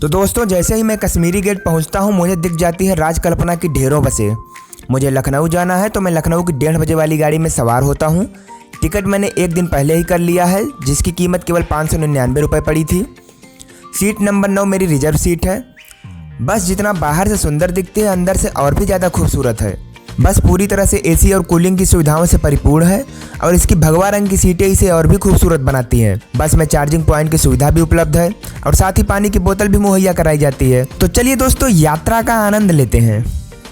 तो दोस्तों जैसे ही मैं कश्मीरी गेट पहुंचता हूं मुझे दिख जाती है राजकल्पना की ढेरों बसें। मुझे लखनऊ जाना है तो मैं लखनऊ की 1:30 बजे वाली गाड़ी में सवार होता हूं। टिकट मैंने एक दिन पहले ही कर लिया है जिसकी कीमत केवल 599 रुपये पड़ी थी। सीट नंबर 9 मेरी रिजर्व सीट है। बस जितना बाहर से सुंदर दिखती है अंदर से और भी ज़्यादा खूबसूरत है। बस पूरी तरह से एसी और कूलिंग की सुविधाओं से परिपूर्ण है और इसकी भगवा रंग की सीटें इसे और भी खूबसूरत बनाती हैं। बस में चार्जिंग पॉइंट की सुविधा भी उपलब्ध है और साथ ही पानी की बोतल भी मुहैया कराई जाती है। तो चलिए दोस्तों यात्रा का आनंद लेते हैं।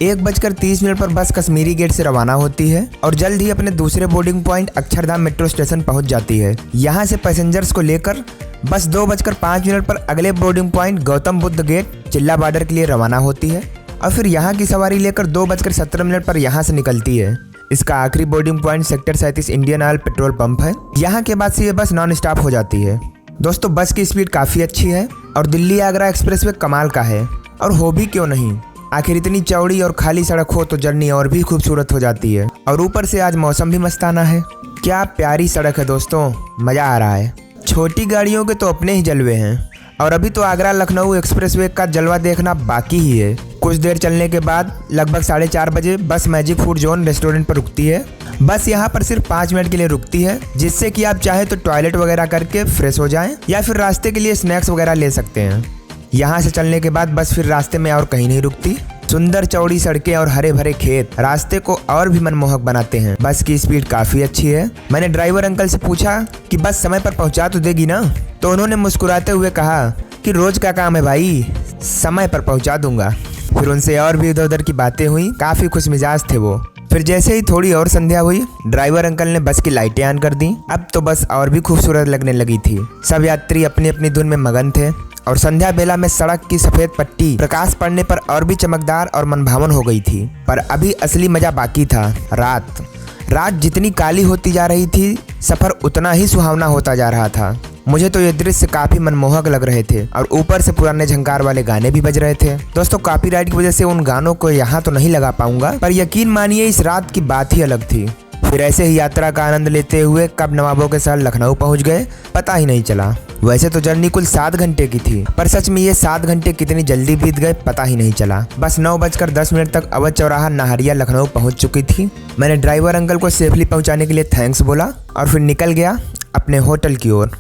1:30 पर बस कश्मीरी गेट से रवाना होती है और जल्द ही अपने दूसरे boarding point Akshardham metro station पहुंच जाती है। यहाँ से पैसेंजर्स को लेकर बस 2:05 पर अगले boarding point Gautam Buddha gate Chilla border के लिए रवाना होती है और फिर यहाँ की सवारी लेकर 2:17 पर यहाँ से निकलती है। इसका आखिरी boarding point sector 37 Indian oil petrol pump है। यहाँ के बाद से ये बस नॉन स्टॉप हो जाती है। दोस्तों बस की स्पीड काफ़ी अच्छी है और दिल्ली आगरा एक्सप्रेसवे कमाल का है। और हो भी क्यों नहीं, आखिर इतनी चौड़ी और खाली सड़क हो तो जर्नी और भी खूबसूरत हो जाती है। और ऊपर से आज मौसम भी मस्ताना है। क्या प्यारी सड़क है दोस्तों, मज़ा आ रहा है। छोटी गाड़ियों के तो अपने ही जलवे हैं और अभी तो आगरा लखनऊ एक्सप्रेसवे का जलवा देखना बाकी ही है। कुछ देर चलने के बाद लगभग 4:30 बजे बस मैजिक फूड जोन रेस्टोरेंट पर रुकती है। बस यहाँ पर सिर्फ 5 मिनट के लिए रुकती है जिससे कि आप चाहे तो टॉयलेट वगैरह करके फ्रेश हो जाएं या फिर रास्ते के लिए स्नैक्स वगैरह ले सकते हैं। यहाँ से चलने के बाद बस फिर रास्ते में और कहीं नहीं रुकती। सुंदर चौड़ी सड़कें और हरे भरे खेत रास्ते को और भी मनमोहक बनाते हैं। बस की स्पीड काफ़ी अच्छी है। मैंने ड्राइवर अंकल से पूछा कि बस समय पर पहुँचा तो देगी ना, तो उन्होंने मुस्कुराते हुए कहा कि रोज का काम है भाई, समय पर पहुँचा दूंगा। फिर उनसे और भी इधर उधर की बातें हुई। काफ़ी खुश मिजाज थे वो। फिर जैसे ही थोड़ी और संध्या हुई ड्राइवर अंकल ने बस की लाइटें ऑन कर दी। अब तो बस और भी खूबसूरत लगने लगी थी। सब यात्री अपनी अपनी धुन में मगन थे और संध्या बेला में सड़क की सफ़ेद पट्टी प्रकाश पड़ने पर और भी चमकदार और मनभावन हो गई थी। पर अभी असली मज़ा बाकी था। रात जितनी काली होती जा रही थी सफ़र उतना ही सुहावना होता जा रहा था। मुझे तो ये दृश्य काफ़ी मनमोहक लग रहे थे और ऊपर से पुराने झंकार वाले गाने भी बज रहे थे। दोस्तों कॉपीराइट की वजह से उन गानों को यहाँ तो नहीं लगा पाऊंगा, पर यकीन मानिए इस रात की बात ही अलग थी। फिर ऐसे ही यात्रा का आनंद लेते हुए कब नवाबों के साथ लखनऊ पहुँच गए पता ही नहीं चला। वैसे तो जर्नी कुल 7 घंटे की थी, पर सच में ये 7 घंटे कितनी जल्दी बीत गए पता ही नहीं चला। बस 9:10 तक अवध चौराहा नाहरिया लखनऊ पहुंच चुकी थी। मैंने ड्राइवर अंकल को सेफली पहुंचाने के लिए थैंक्स बोला और फिर निकल गया अपने होटल की ओर।